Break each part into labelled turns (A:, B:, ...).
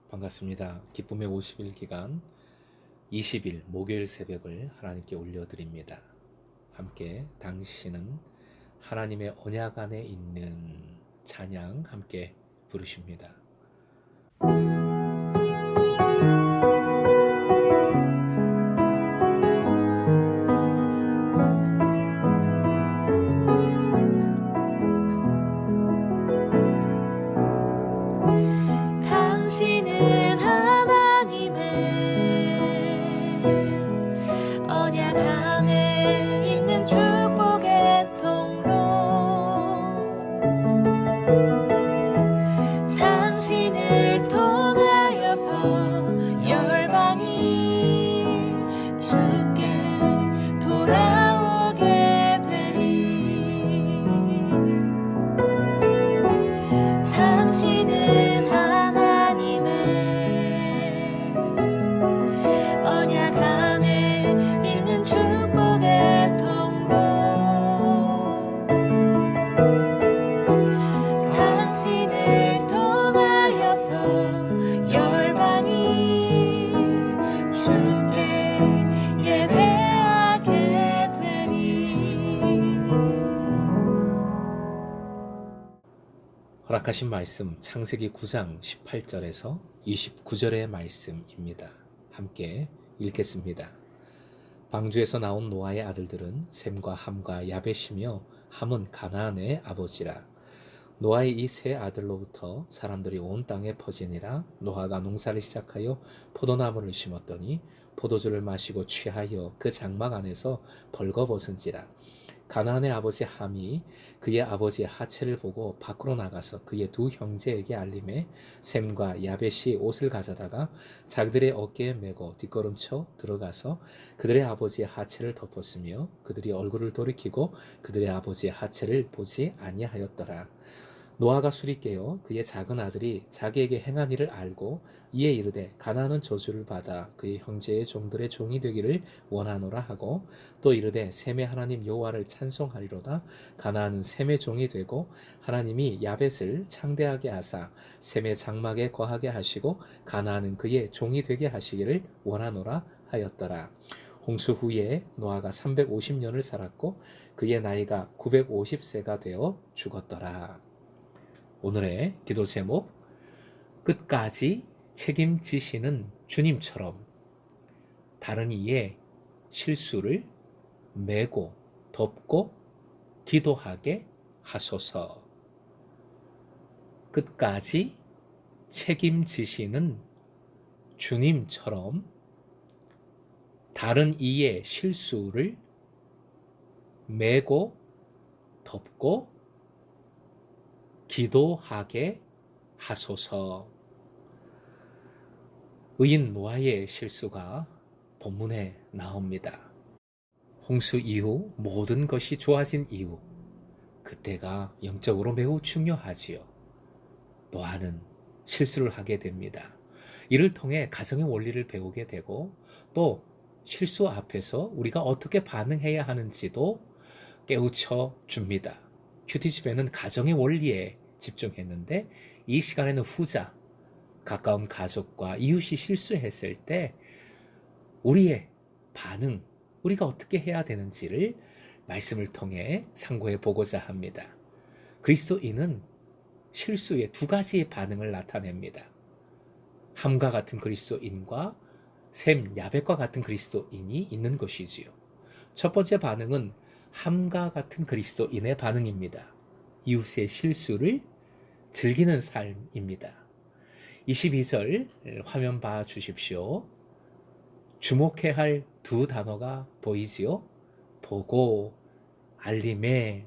A: 반갑습니다. 기쁨의 50일 기간 20일 목요일 새벽을 하나님께 올려드립니다. 함께 당신은 하나님의 언약 안에 있는 찬양 함께 부르십니다.
B: 당신은 하나님의 언약 안에 있는 축복의 통로. 당신을 통하여서 열방이 주께 돌아오게 되리. 당신은 언약 안에 있는 축복의 통로. 당신을 통하여서 열방이 주께 예배하게 되리.
A: 허락하신 말씀 창세기 9장 18절에서 29절의 말씀입니다. 함께 읽겠습니다. 방주에서 나온 노아의 아들들은 셈과 함과 야벳이며 함은 가나안의 아버지라. 노아의 이 세 아들로부터 사람들이 온 땅에 퍼지니라. 노아가 농사를 시작하여 포도나무를 심었더니 포도주를 마시고 취하여 그 장막 안에서 벌거벗은지라. 가나안의 아버지 함이 그의 아버지의 하체를 보고 밖으로 나가서 그의 두 형제에게 알림해 셈과 야벳이 옷을 가져다가 자기들의 어깨에 메고 뒷걸음쳐 들어가서 그들의 아버지의 하체를 덮었으며 그들이 얼굴을 돌이키고 그들의 아버지의 하체를 보지 아니하였더라. 노아가 술이 깨어 그의 작은 아들이 자기에게 행한 일을 알고 이에 이르되 가나안은 저주를 받아 그의 형제의 종들의 종이 되기를 원하노라 하고 또 이르되 셈의 하나님 여호와를 찬송하리로다. 가나안은 셈의 종이 되고 하나님이 야벳을 창대하게 하사 셈의 장막에 거하게 하시고 가나안은 그의 종이 되게 하시기를 원하노라 하였더라. 홍수 후에 노아가 350년을 살았고 그의 나이가 950세가 되어 죽었더라. 오늘의 기도 제목, 끝까지 책임지시는 주님처럼 다른 이의 실수를 메고 덮고 기도하게 하소서. 끝까지 책임지시는 주님처럼 다른 이의 실수를 메고 덮고 기도하게 하소서. 의인 노아의 실수가 본문에 나옵니다. 홍수 이후 모든 것이 좋아진 이후 그때가 영적으로 매우 중요하지요. 노아는 실수를 하게 됩니다. 이를 통해 가정의 원리를 배우게 되고 또 실수 앞에서 우리가 어떻게 반응해야 하는지도 깨우쳐 줍니다. 큐티집에는 가정의 원리에 집중했는데 이 시간에는 후자, 가까운 가족과 이웃이 실수했을 때 우리의 반응, 우리가 어떻게 해야 되는지를 말씀을 통해 상고해 보고자 합니다. 그리스도인은 실수의 두 가지의 반응을 나타냅니다. 함과 같은 그리스도인과 셈, 야벳과 같은 그리스도인이 있는 것이지요. 첫 번째 반응은 함과 같은 그리스도인의 반응입니다. 이웃의 실수를 즐기는 삶입니다. 22절 화면 봐 주십시오. 주목해야 할 두 단어가 보이지요? 보고, 알림의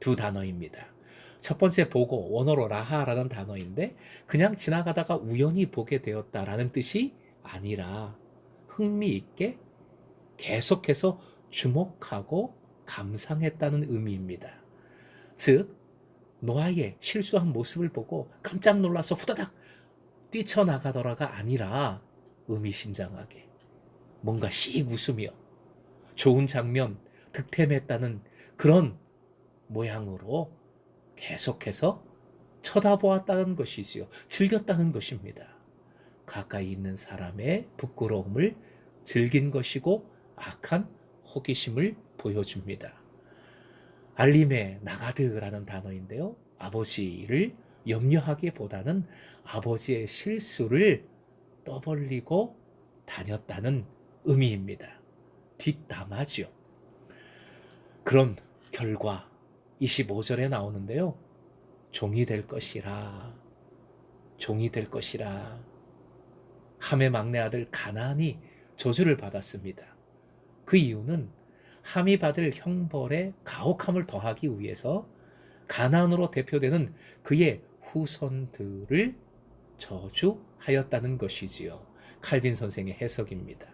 A: 두 단어입니다. 첫 번째 보고, 원어로 라하라는 단어인데 그냥 지나가다가 우연히 보게 되었다라는 뜻이 아니라 흥미있게 계속해서 주목하고 감상했다는 의미입니다. 즉 노아의 실수한 모습을 보고 깜짝 놀라서 후다닥 뛰쳐나가더라가 아니라 의미심장하게 뭔가 씩 웃으며 좋은 장면, 득템했다는 그런 모양으로 계속해서 쳐다보았다는 것이지요. 즐겼다는 것입니다. 가까이 있는 사람의 부끄러움을 즐긴 것이고 악한 호기심을 보여줍니다. 알림에 나가드라는 단어인데요. 아버지를 염려하기보다는 아버지의 실수를 떠벌리고 다녔다는 의미입니다. 뒷담화지요. 그런 결과 25절에 나오는데요. 종이 될 것이라, 종이 될 것이라. 함의 막내 아들 가나안이 저주를 받았습니다. 그 이유는 함이 받을 형벌에 가혹함을 더하기 위해서 가나안으로 대표되는 그의 후손들을 저주하였다는 것이지요. 칼빈 선생의 해석입니다.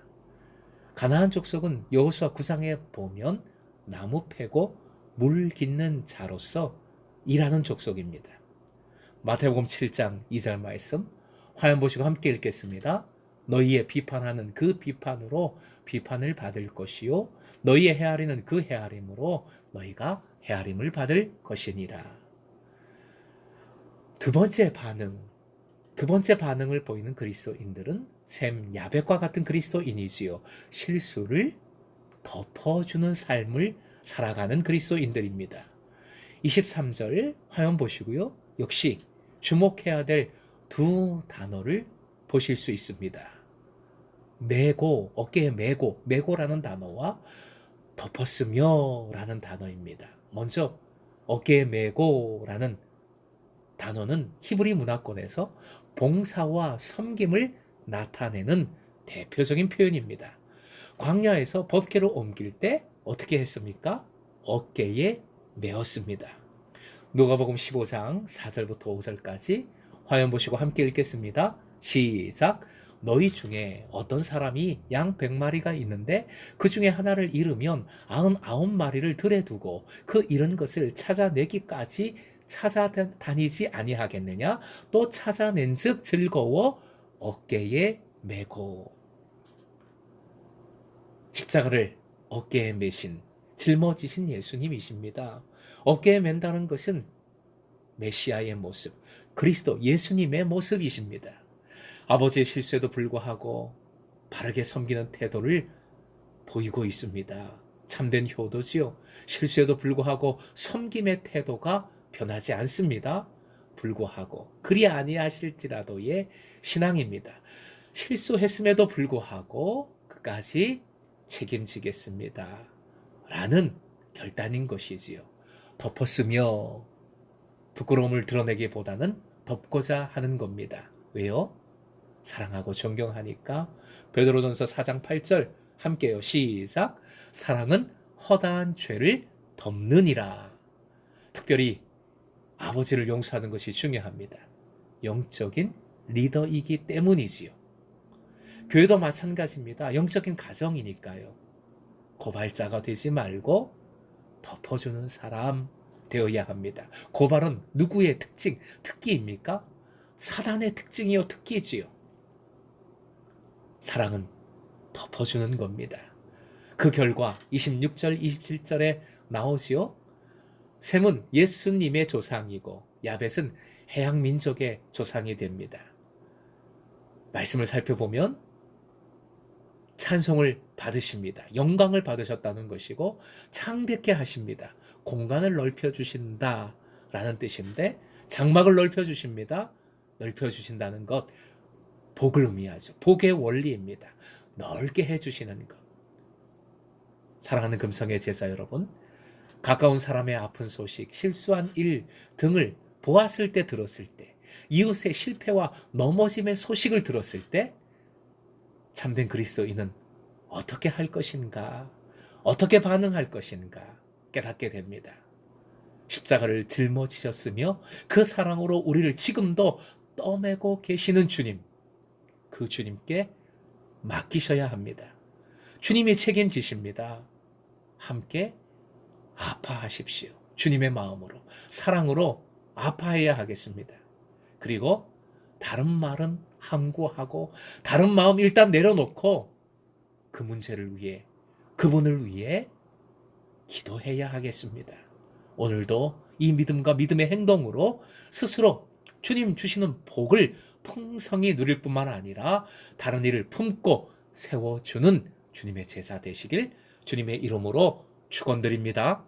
A: 가나안 족속은 여호수아 9장에 보면 나무 패고 물 깃는 자로서 일하는 족속입니다. 마태복음 7장 2절 말씀 화면 보시고 함께 읽겠습니다. 너희의 비판하는 그 비판으로 비판을 받을 것이요 너희의 헤아리는 그 헤아림으로 너희가 헤아림을 받을 것이니라. 두 번째 반응을 보이는 그리스도인들은 셈 야벳과 같은 그리스도인이지요. 실수를 덮어주는 삶을 살아가는 그리스도인들입니다. 23절 화면 보시고요. 역시 주목해야 될 두 단어를 보실 수 있습니다. 메고, 어깨에 메고라는 단어와 덮었으며 라는 단어입니다. 먼저 어깨에 메고라는 단어는 히브리 문화권에서 봉사와 섬김을 나타내는 대표적인 표현입니다. 광야에서 법궤를 옮길 때 어떻게 했습니까? 어깨에 메었습니다. 누가복음 15장 4절부터 5절까지 화면 보시고 함께 읽겠습니다. 시작. 너희 중에 어떤 사람이 양 100마리가 있는데 그 중에 하나를 잃으면 99마리를 들에 두고 그 잃은 것을 찾아내기까지 찾아다니지 아니하겠느냐? 또 찾아낸즉 즐거워 어깨에 메고. 십자가를 어깨에 메신 짊어지신 예수님이십니다. 어깨에 맨다는 것은 메시아의 모습, 그리스도 예수님의 모습이십니다. 아버지의 실수에도 불구하고 바르게 섬기는 태도를 보이고 있습니다. 참된 효도지요. 실수에도 불구하고 섬김의 태도가 변하지 않습니다. 불구하고 그리 아니하실지라도의 신앙입니다. 실수했음에도 불구하고 끝까지 책임지겠습니다. 라는 결단인 것이지요. 덮었으며 부끄러움을 드러내기보다는 덮고자 하는 겁니다. 왜요? 사랑하고 존경하니까. 베드로전서 4장 8절 함께요. 시작. 사랑은 허다한 죄를 덮느니라. 특별히 아버지를 용서하는 것이 중요합니다. 영적인 리더이기 때문이지요. 교회도 마찬가지입니다. 영적인 가정이니까요. 고발자가 되지 말고 덮어주는 사람 되어야 합니다. 고발은 누구의 특기입니까? 사단의 특징이요, 특기지요. 사랑은 덮어주는 겁니다. 그 결과 26절, 27절에 나오지요. 셈은 예수님의 조상이고 야벳은 해양 민족의 조상이 됩니다. 말씀을 살펴보면 찬송을 받으십니다. 영광을 받으셨다는 것이고 창대케 하십니다. 공간을 넓혀주신다 라는 뜻인데 장막을 넓혀주십니다. 넓혀주신다는 것 복을 의미하죠. 복의 원리입니다. 넓게 해주시는 것. 사랑하는 금성의 제자 여러분, 가까운 사람의 아픈 소식, 실수한 일 등을 보았을 때, 들었을 때, 이웃의 실패와 넘어짐의 소식을 들었을 때 참된 그리스도인은 어떻게 할 것인가, 어떻게 반응할 것인가 깨닫게 됩니다. 십자가를 짊어지셨으며 그 사랑으로 우리를 지금도 떠매고 계시는 주님, 그 주님께 맡기셔야 합니다. 주님이 책임지십니다. 함께 아파하십시오. 주님의 마음으로, 사랑으로 아파해야 하겠습니다. 그리고 다른 말은 함구하고 다른 마음 일단 내려놓고 그 문제를 위해, 그분을 위해 기도해야 하겠습니다. 오늘도 이 믿음과 믿음의 행동으로 스스로 주님 주시는 복을 풍성히 누릴 뿐만 아니라 다른 이를 품고 세워주는 주님의 제자 되시길 주님의 이름으로 축원드립니다.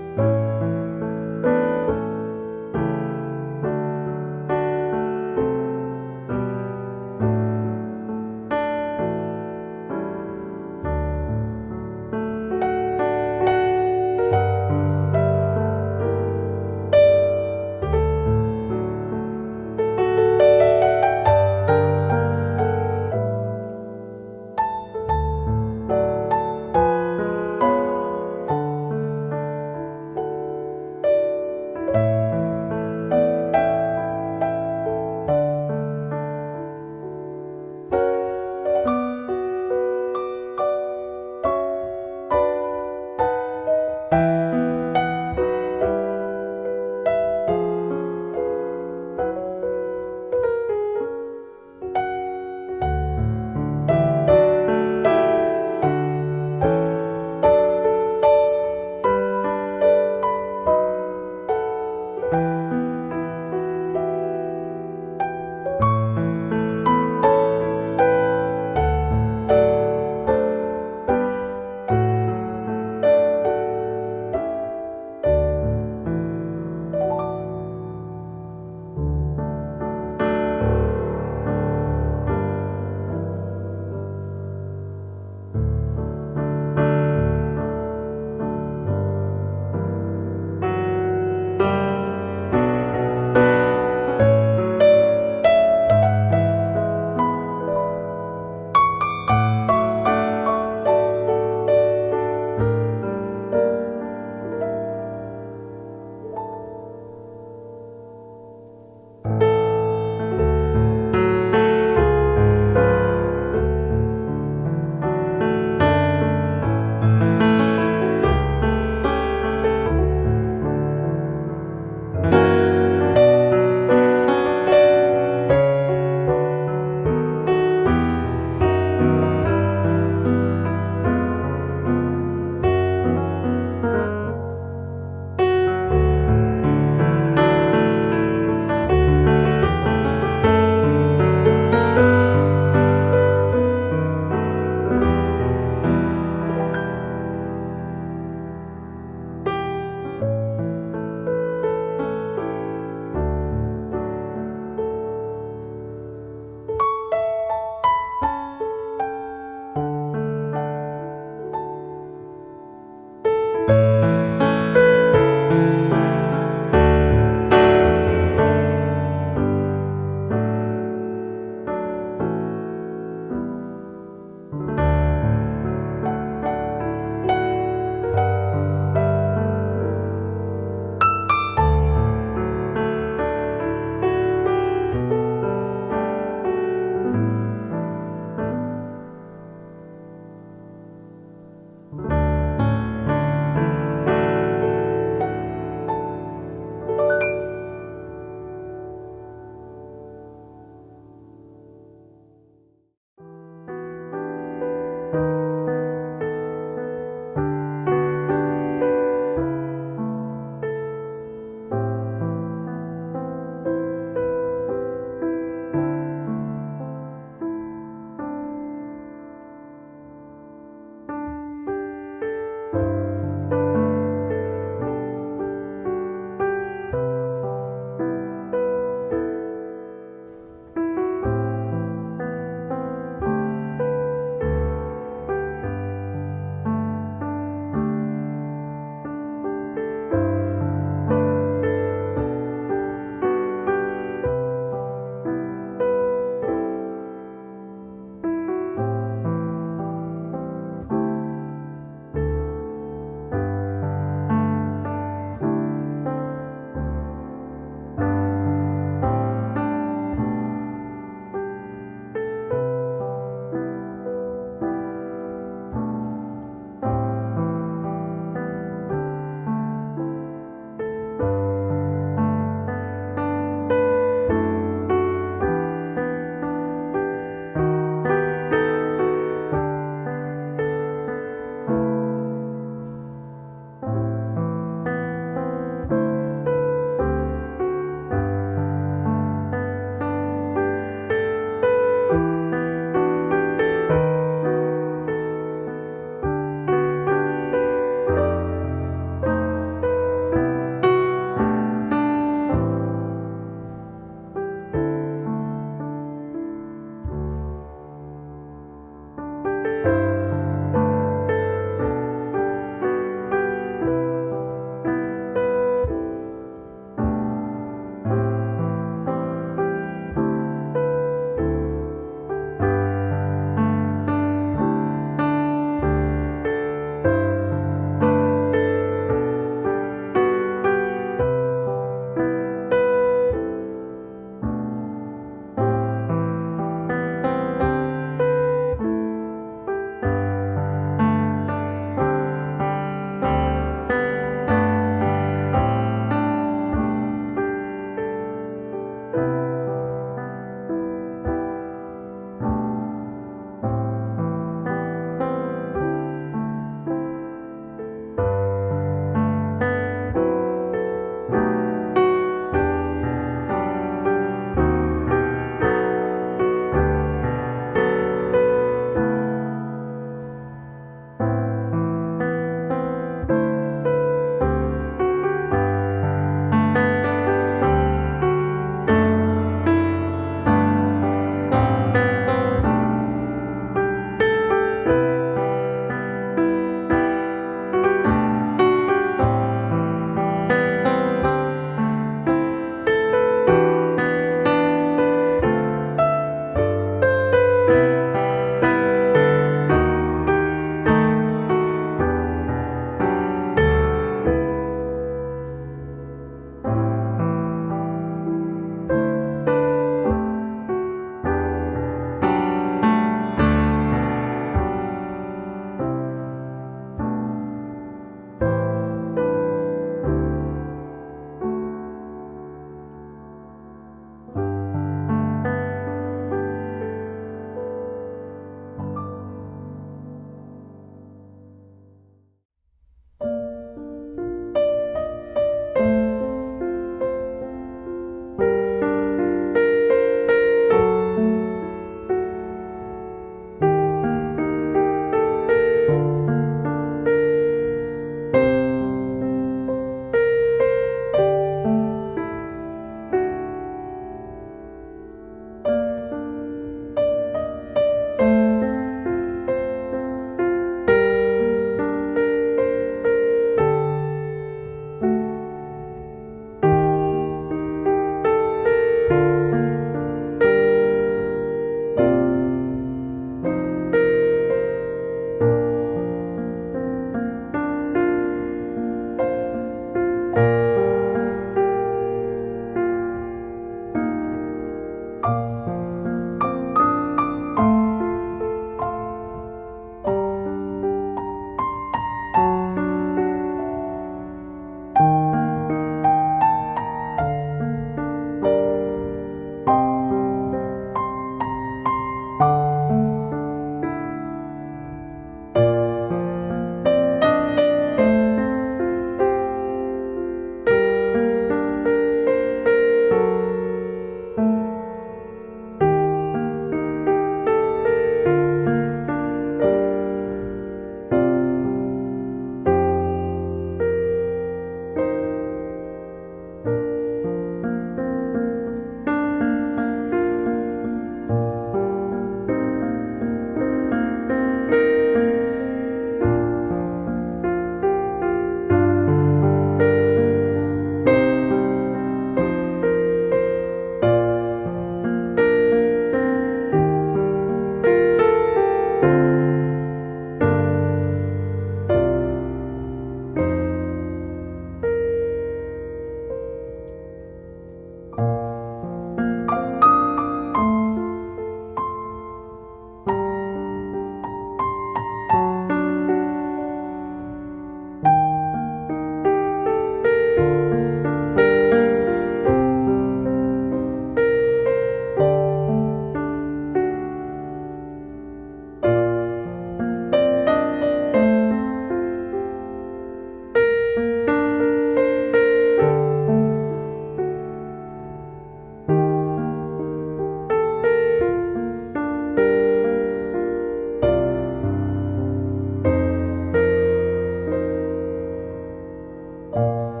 B: 주